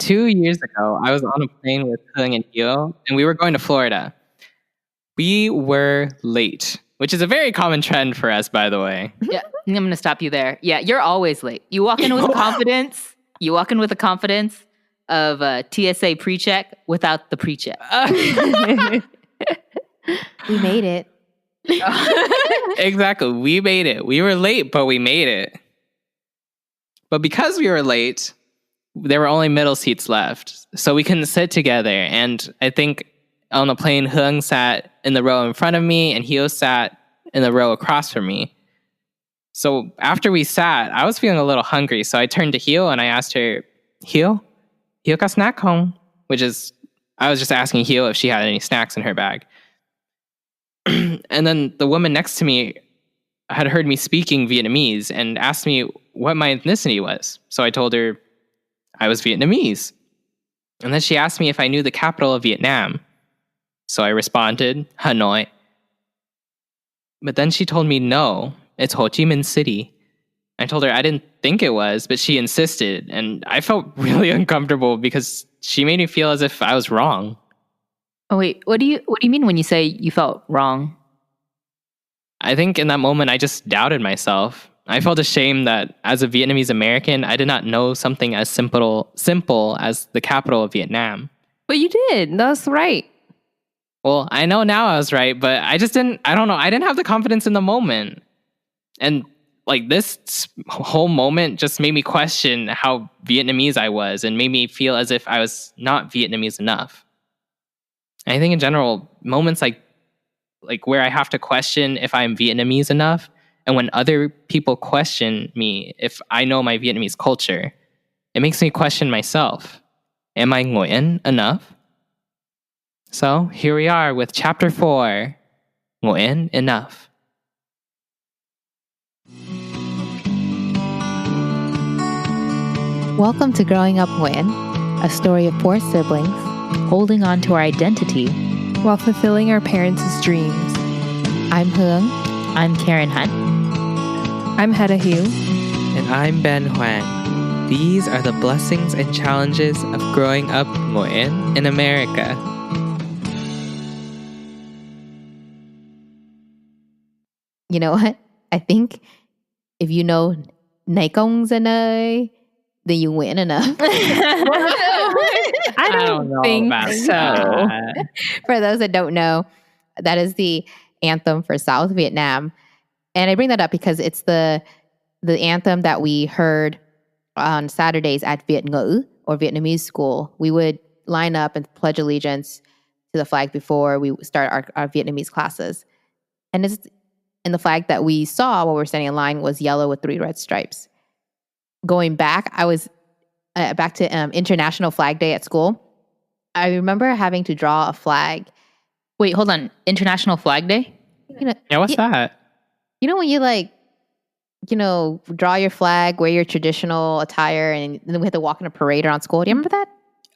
2 years ago, I was on a plane with Hương and Hiếu, and we were going to Florida. We were late, which is a very common trend for us, by the way. Yeah, I'm going to stop you there. Yeah, you're always late. You walk in with confidence. You walk in with the confidence of a TSA pre-check without the pre-check. We made it. Exactly. We made it. We were late, but we made it. But because we were late, there were only middle seats left. So we couldn't sit together. And I think on the plane, Hương sat in the row in front of me and Hiếu sat in the row across from me. So after we sat, I was feeling a little hungry. So I turned to Hiếu and I asked her, Hiếu ka snack home? Which is, I was just asking Hiếu if she had any snacks in her bag. And then the woman next to me had heard me speaking Vietnamese and asked me what my ethnicity was. So I told her I was Vietnamese. And then she asked me if I knew the capital of Vietnam. So I responded, Hanoi. But then she told me, no, it's Ho Chi Minh City. I told her I didn't think it was, but she insisted. And I felt really uncomfortable because she made me feel as if I was wrong. Oh, wait, what do you mean when you say you felt wrong? I think in that moment, I just doubted myself. I felt ashamed that as a Vietnamese-American, I did not know something as simple as the capital of Vietnam. But you did. That's right. Well, I know now I was right, but I didn't have the confidence in the moment. And like this whole moment just made me question how Vietnamese I was and made me feel as if I was not Vietnamese enough. And I think in general, moments like where I have to question if I'm Vietnamese enough, and when other people question me if I know my Vietnamese culture, it makes me question myself. Am I Nguyễn enough? So here we are with chapter 4, Nguyễn enough. Welcome to Growing Up Nguyễn, a story of 4 siblings holding on to our identity while fulfilling our parents' dreams. I'm Hương. I'm Karin Hạnh. I'm Hedda Hiếu. And I'm Ben Hoàng. These are the blessings and challenges of growing up Nguyễn in America. You know what? I think if you know Này Công Dân ơi, then you Nguyễn enough. I don't think so. For those that don't know, that is the anthem for South Vietnam. And I bring that up because it's the anthem that we heard on Saturdays at Viet Ngữ or Vietnamese school. We would line up and pledge allegiance to the flag before we start our Vietnamese classes. And the flag that we saw while we were standing in line was yellow with 3 red stripes. Going back, I was back to International Flag Day at school. I remember having to draw a flag. Wait, hold on. International Flag Day? Yeah, what's that? You know when you draw your flag, wear your traditional attire, and then we had to walk in a parade around school. Do you remember that?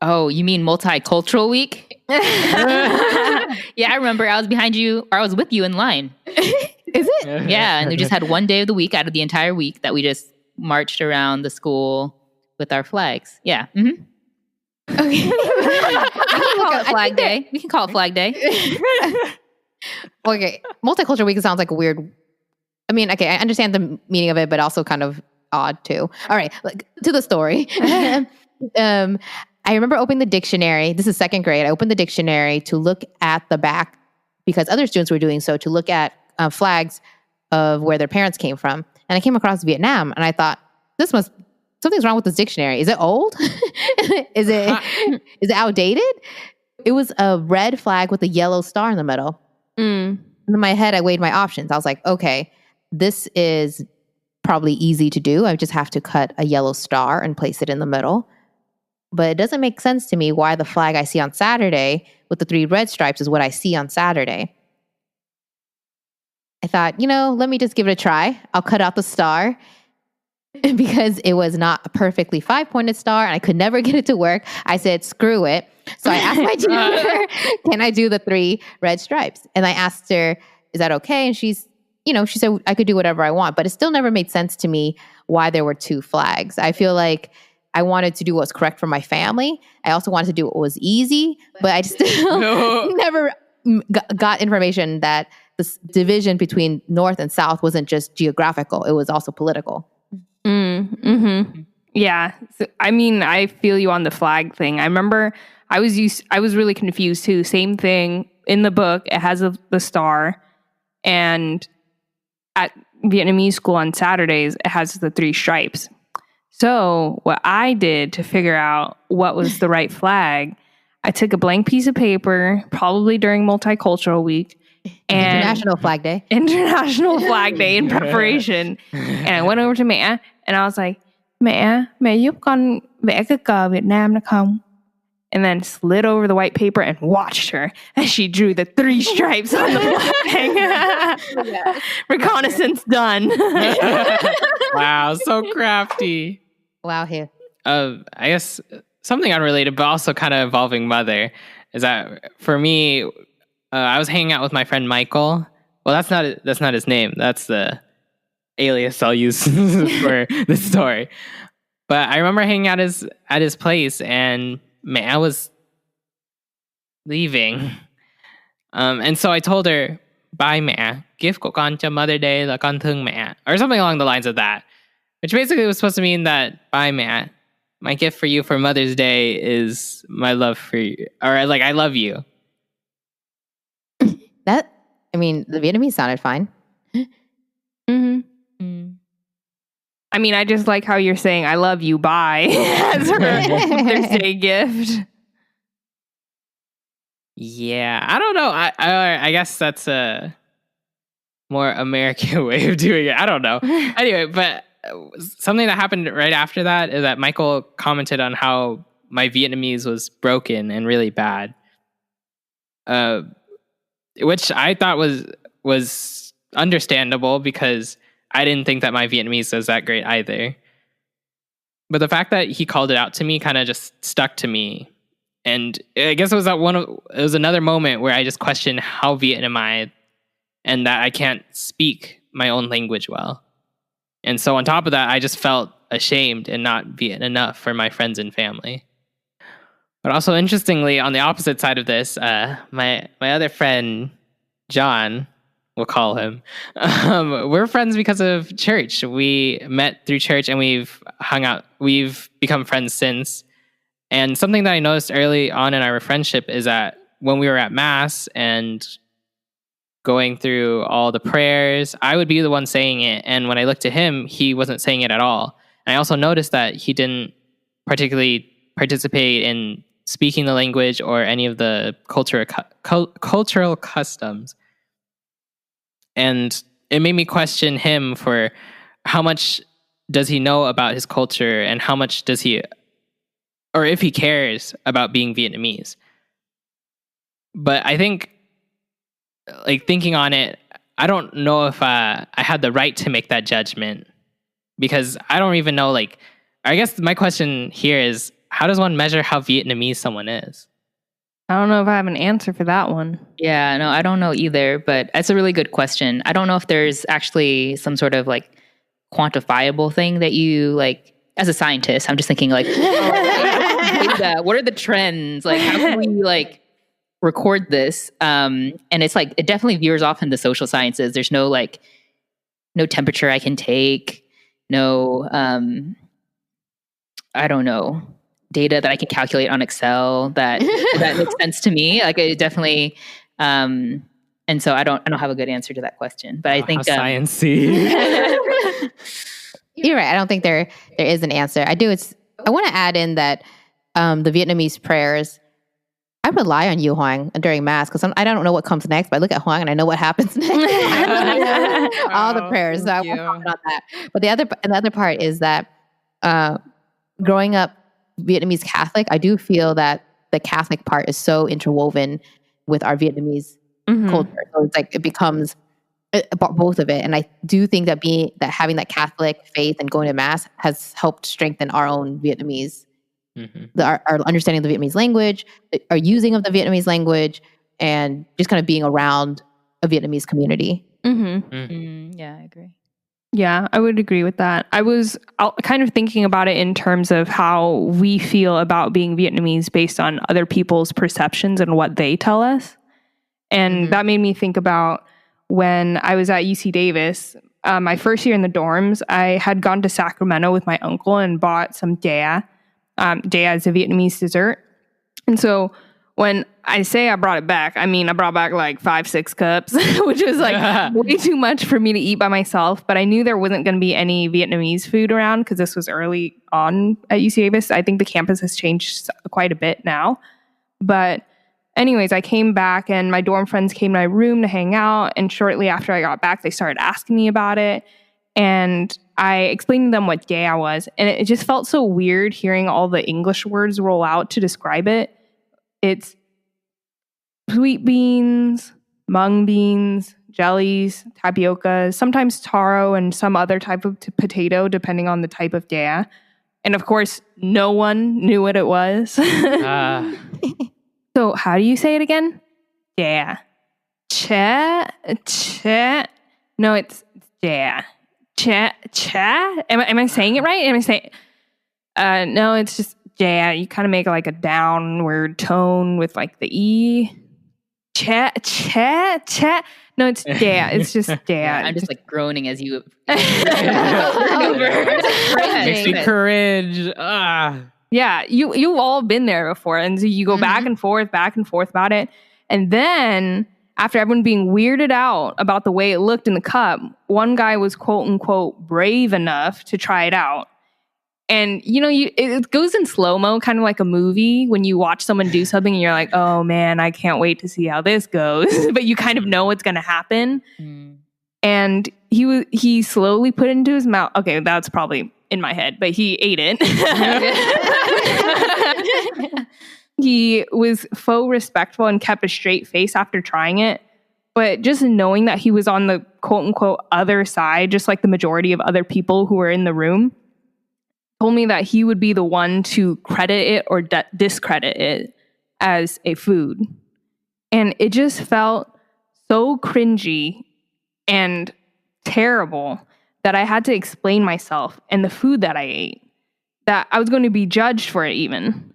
Oh, you mean Multicultural Week? Yeah, I remember. I was behind you, or I was with you in line. Is it? Yeah, and we just had one day of the week out of the entire week that we just marched around the school with our flags. Yeah. Mm-hmm. Okay. We can call it Flag Day. We can call it Flag Day. Okay. Multicultural Week sounds like a weird... I mean, okay, I understand the meaning of it, but also kind of odd too. All right, to the story. I remember opening the dictionary. This is 2nd grade. I opened the dictionary to look at the back because other students were doing so, to look at flags of where their parents came from. And I came across Vietnam, and I thought, something's wrong with this dictionary. Is it old? Is it outdated? It was a red flag with a yellow star in the middle. In my head, I weighed my options. I was like, okay, this is probably easy to do. I just have to cut a yellow star and place it in the middle. But it doesn't make sense to me why the flag I see on Saturday with the 3 red stripes is what I see on Saturday. I thought, let me just give it a try. I'll cut out the star. Because it was not a perfectly 5-pointed star and I could never get it to work, I said, screw it. So I asked my teacher, can I do the 3 red stripes? And I asked her, is that okay? And she said I could do whatever I want, but it still never made sense to me why there were 2 flags. I feel like I wanted to do what's correct for my family. I also wanted to do what was easy, but I still never got information that this division between North and South wasn't just geographical; it was also political. Yeah, so, I mean, I feel you on the flag thing. I remember I was really confused too. Same thing in the book. It has the star, and at Vietnamese school on Saturdays, it has the 3 stripes. So what I did to figure out what was the right flag, I took a blank piece of paper, probably during Multicultural Week, and International Flag Day in preparation. And I went over to Mẹ and I was like, Mẹ giúp con vẽ cái cờ Việt Nam được không? And then slid over the white paper and watched her as she drew the 3 stripes on the flag. Reconnaissance done. Wow, so crafty. Wow, here. I guess something unrelated, but also kind of involving mother, is that for me, I was hanging out with my friend Michael. Well, that's not his name. That's the alias I'll use for the story. But I remember hanging out at his place, and Mẹ was leaving. And so I told her, bye Mẹ, gift của con cho Mother Day là con thương mẹ, or something along the lines of that. Which basically was supposed to mean that, bye Mẹ, my gift for you for Mother's Day is my love for you. Or like, I love you. The Vietnamese sounded fine. I mean, I just like how you're saying, I love you, bye, as her Mother's Day gift. Yeah, I don't know. I guess that's a more American way of doing it. I don't know. Anyway, but something that happened right after that is that Michael commented on how my Vietnamese was broken and really bad, which I thought was understandable because I didn't think that my Vietnamese was that great either. But the fact that he called it out to me kind of just stuck to me. And I guess it was another moment where I just questioned how Viet am I, and that I can't speak my own language well. And so on top of that, I just felt ashamed and not Viet enough for my friends and family. But also interestingly, on the opposite side of this, my other friend, John, we'll call him, we're friends because of church. We met through church and we've hung out. We've become friends since. And something that I noticed early on in our friendship is that when we were at Mass and going through all the prayers, I would be the one saying it. And when I looked at him, he wasn't saying it at all. And I also noticed that he didn't particularly participate in speaking the language or any of the cultural customs. And it made me question him for how much does he know about his culture and how much does he, or if he cares about being Vietnamese. But I think, like, thinking on it, I don't know if I had the right to make that judgment, because I don't even know, like, I guess my question here is, how does one measure how Vietnamese someone is? I don't know if I have an answer for that one. Yeah, no, I don't know either, but that's a really good question. I don't know if there's actually some sort of like quantifiable thing that you like, as a scientist, I'm just thinking like, what are the trends? Like, how can we like record this? And it's like, it definitely veers off into social sciences. There's no like, no temperature I can take, no, I don't know, data that I can calculate on Excel that makes sense to me. Like, it definitely, and so I don't have a good answer to that question. But I think sciencey. You're right. I don't think there is an answer. I want to add in that the Vietnamese prayers, I rely on you, Hoang, during Mass, because I don't know what comes next, but I look at Hoang and I know what happens next. All the prayers. So I won't comment on that. But the other part is that growing up Vietnamese Catholic, I do feel that the Catholic part is so interwoven with our Vietnamese culture. So it's like it becomes both of it. And I do think that having that Catholic faith and going to Mass has helped strengthen our own Vietnamese, our understanding of the Vietnamese language, our using of the Vietnamese language, and just kind of being around a Vietnamese community. Yeah, I agree. Yeah, I would agree with that. I was kind of thinking about it in terms of how we feel about being Vietnamese based on other people's perceptions and what they tell us. And that made me think about when I was at UC Davis, my first year in the dorms, I had gone to Sacramento with my uncle and bought some dea. Dea is a Vietnamese dessert. And so when I say I brought it back, I mean, I brought back like 5-6 cups, which was like way too much for me to eat by myself. But I knew there wasn't going to be any Vietnamese food around because this was early on at UC Davis. I think the campus has changed quite a bit now. But anyways, I came back and my dorm friends came to my room to hang out. And shortly after I got back, they started asking me about it. And I explained to them what dea was. And it just felt so weird hearing all the English words roll out to describe it. It's sweet beans, mung beans, jellies, tapioca, sometimes taro, and some other type of potato, depending on the type of dea. And of course, no one knew what it was. So how do you say it again? Dea. Che. No, it's dea. Che. Am I saying it right? Am I saying? No, it's just dea. You kind of make like a downward tone with like the e. Che. No, it's dea. It's just dea. I'm just like groaning as you. Makes me cringe. Yeah, you've all been there before, and so you go back and forth about it, and then after everyone being weirded out about the way it looked in the cup, one guy was quote unquote brave enough to try it out. And, it goes in slow-mo, kind of like a movie when you watch someone do something and you're like, oh man, I can't wait to see how this goes. But you kind of know what's going to happen. And he slowly put it into his mouth. Okay, that's probably in my head, but he ate it. He was faux respectful and kept a straight face after trying it. But just knowing that he was on the quote-unquote other side, just like the majority of other people who were in the room, told me that he would be the one to credit it or discredit it as a food. And it just felt so cringy and terrible that I had to explain myself and the food that I ate, that I was going to be judged for it even.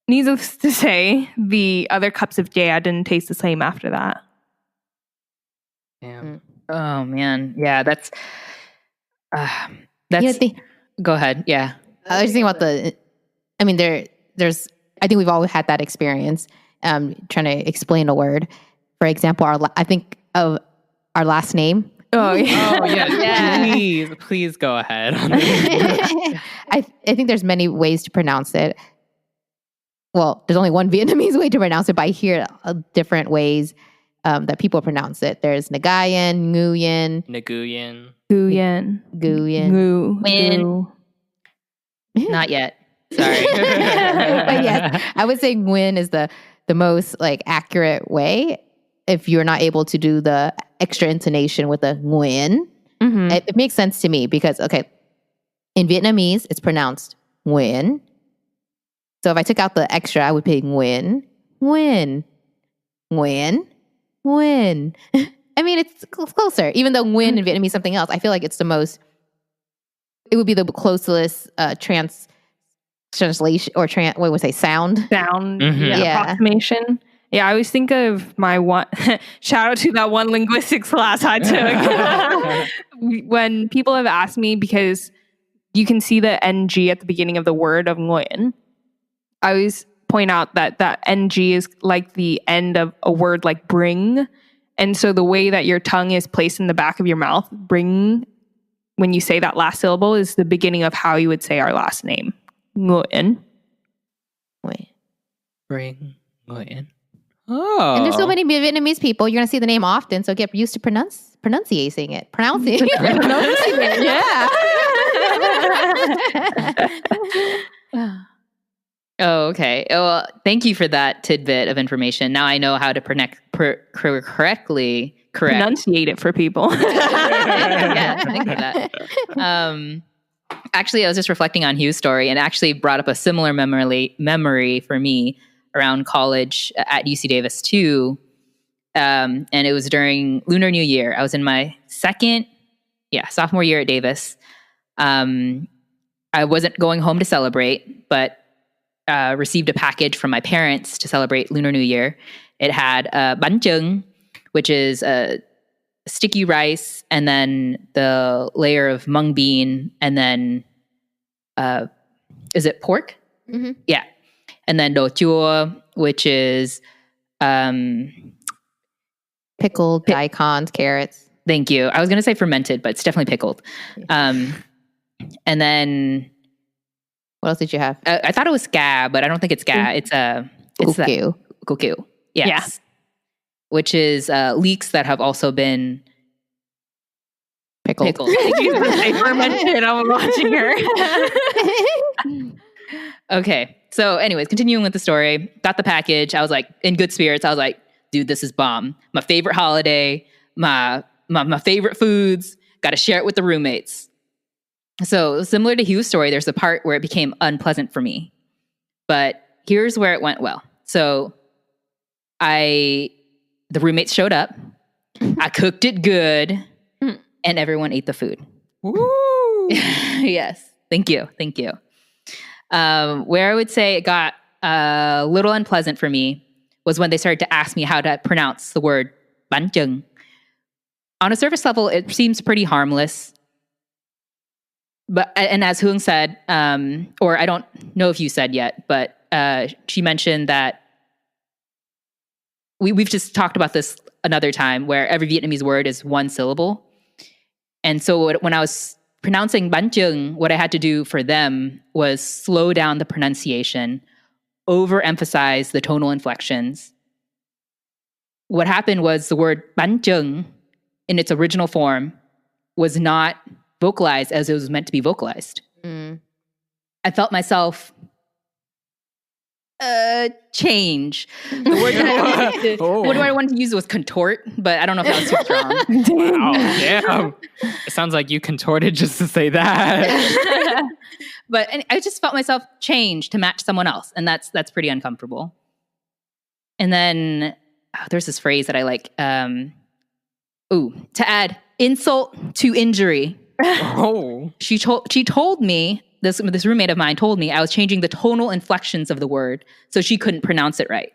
Needless to say, the other cups of dea didn't taste the same after that. Damn. Oh man. Yeah, that's go ahead. Yeah. I was just thinking about there's I think we've all had that experience trying to explain a word. For example, I think of our last name. Oh yeah. Oh yeah. Please go ahead. I think there's many ways to pronounce it. Well, there's only one Vietnamese way to pronounce it, but I hear different ways that people pronounce it. There's Nagayan, Nguyen, Nguyen. Nguyen. Nguyen. Not yet. Sorry. But yes, I would say Nguyen is the most like accurate way if you're not able to do the extra intonation with the Nguyen. It makes sense to me because, okay, in Vietnamese, it's pronounced Nguyen. So if I took out the extra, I would say Nguyen. Nguyen. Nguyen. Nguyen. I mean, it's closer. Even though Nguyen in Vietnamese is something else, I feel like it's the most, it would be the closest translation or what would I say, sound? Approximation. Yeah, I always think of my one, shout out to that one linguistics class I took. When people have asked me, because you can see the NG at the beginning of the word of Nguyen, I always point out that NG is like the end of a word like bring. And so the way that your tongue is placed in the back of your mouth, bring, when you say that last syllable, is the beginning of how you would say our last name. Nguyen. Bring Nguyen. Oh. And there's so many Vietnamese people, you're going to see the name often, so get used to pronunciating it. Pronouncing it. Yeah. Oh, okay. Well, thank you for that tidbit of information. Now I know how to correctly enunciate it for people. Yeah, thank you for that. Actually, I was just reflecting on Hugh's story and actually brought up a similar memory for me around college at UC Davis too. And it was during Lunar New Year. I was in my second sophomore year at Davis. I wasn't going home to celebrate, but received a package from my parents to celebrate Lunar New Year. It had bánh chưng, which is sticky rice, and then the layer of mung bean, and then is it pork? Mm-hmm. Yeah. And then do chua, which is Pickled daikons, carrots. thank you. I was going to say fermented, but it's definitely pickled. And then What else did you have? I thought it was ska, but I don't think it's ska. It's Kuku. Kuku. Yes. Yeah. Which is leeks that have also been Pickled. pickled. I fermented. I was watching her. Okay. So anyways, continuing with the story, got the package. I was like in good spirits. I was like, dude, this is bomb. My favorite holiday, my favorite foods, got to share it with the roommates. So similar to Hugh's story, there's a part where it became unpleasant for me. But here's where it went well. So the roommates showed up. I cooked it good, and everyone ate the food. Woo! Yes. Thank you. Where I would say it got a little unpleasant for me was when they started to ask me how to pronounce the word bánh chưng. On a surface level, it seems pretty harmless. But, and as Hương said, or I don't know if you said yet, but she mentioned that we've just talked about this another time where every Vietnamese word is one syllable. And so when I was pronouncing bánh chưng, what I had to do for them was slow down the pronunciation, overemphasize the tonal inflections. What happened was the word bánh chưng in its original form was not vocalized as it was meant to be vocalized. I felt myself change. The word that what do I want to use was contort, but I don't know if that was too strong. Wow, damn. It sounds like you contorted just to say that. But I just felt myself change to match someone else, and that's pretty uncomfortable. And then there's this phrase that I like. To add insult to injury. Oh. She told me, this roommate of mine told me I was changing the tonal inflections of the word so she couldn't pronounce it right.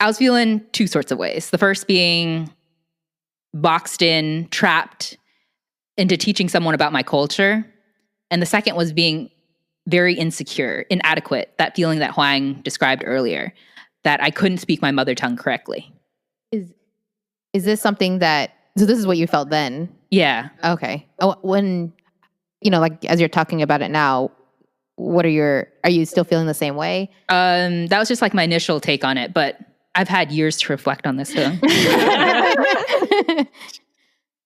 I was feeling two sorts of ways. The first being boxed in, trapped into teaching someone about my culture. And the second was being very insecure, inadequate, that feeling that Huang described earlier, that I couldn't speak my mother tongue correctly. Is this something that, so this is what you felt then? Yeah. Okay. When, like as you're talking about it now, are you still feeling the same way? That was just like my initial take on it, but I've had years to reflect on this thing.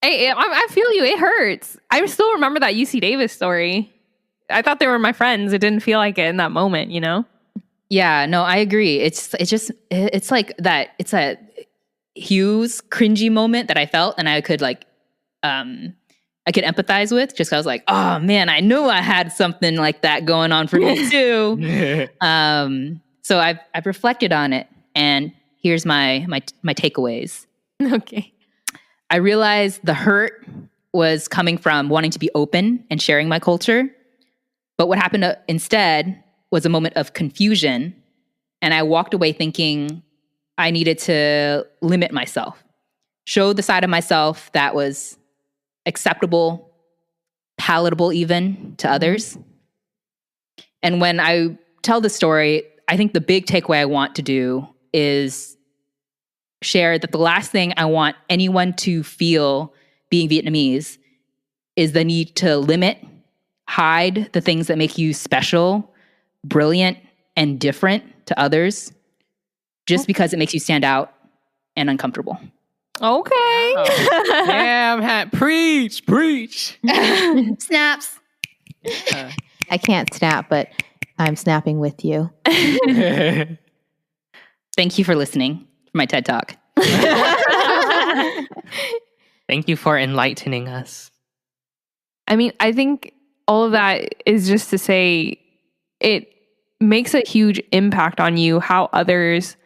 Hey, I feel you. It hurts. I still remember that UC Davis story. I thought they were my friends. It didn't feel like it in that moment, Yeah, no, I agree. It's like that. It's a Hugh's cringy moment that I felt, and I could I could empathize with. Just 'cause I was like, oh man, I knew I had something like that going on for me too. So I've reflected on it, and here's my takeaways. Okay. I realized the hurt was coming from wanting to be open and sharing my culture. But what happened instead was a moment of confusion. And I walked away thinking I needed to limit myself, show the side of myself that was acceptable, palatable even to others. And when I tell the story, I think the big takeaway I want to do is share that the last thing I want anyone to feel being Vietnamese is the need to limit, hide the things that make you special, brilliant, and different to others just because it makes you stand out and uncomfortable. Okay. Damn, preach. Snaps. I can't snap, but I'm snapping with you. Thank you for listening for my TED Talk. Thank you for enlightening us. I mean, I think all of that is just to say it makes a huge impact on you how others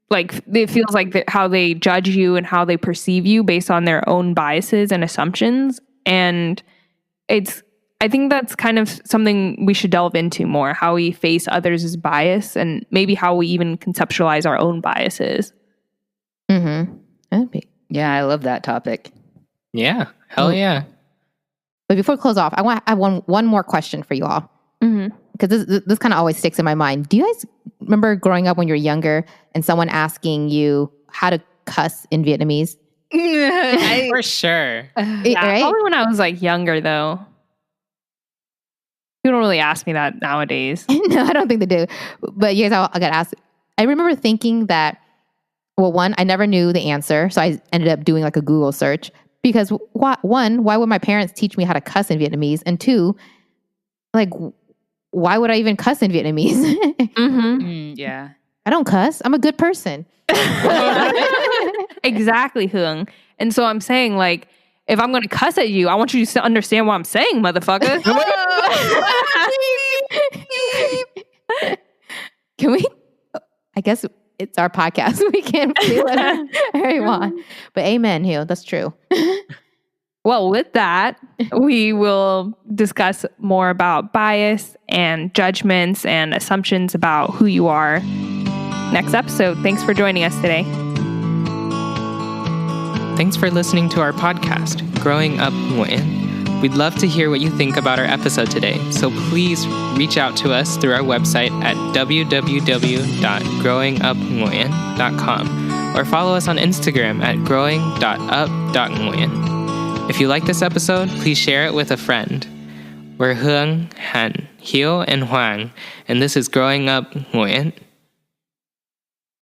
like it feels like how they judge you and how they perceive you based on their own biases and assumptions. And I think that's kind of something we should delve into more, how we face others' bias and maybe how we even conceptualize our own biases. Yeah, I love that topic. Yeah. Hell yeah. But before we close off, I have one more question for you all. Because this kind of always sticks in my mind. Do you guys remember growing up when you were younger and someone asking you how to cuss in Vietnamese? For sure. Yeah, Right? probably when I was like younger though. People don't really ask me that nowadays. No, I don't think they do. But you guys, I got asked. I remember thinking that, well, one, I never knew the answer. So I ended up doing like a Google search because why would my parents teach me how to cuss in Vietnamese? And two, like, why would I even cuss in Vietnamese? Yeah. I don't cuss. I'm a good person. Exactly, Hương. And so I'm saying, like, if I'm going to cuss at you, I want you to understand what I'm saying, motherfucker. Can we? I guess it's our podcast. We can do whatever we want. But amen, Hugh. That's true. Well, with that, we will discuss more about bias and judgments and assumptions about who you are next episode. Thanks for joining us today. Thanks for listening to our podcast, Growing Up Nguyễn. We'd love to hear what you think about our episode today, so please reach out to us through our website at www.growingupnguyen.com or follow us on Instagram at growing.up.nguyen. If you like this episode, please share it with a friend. We're Hương, Hạnh, Hiếu, and Hoàng, and this is Growing Up Nguyễn.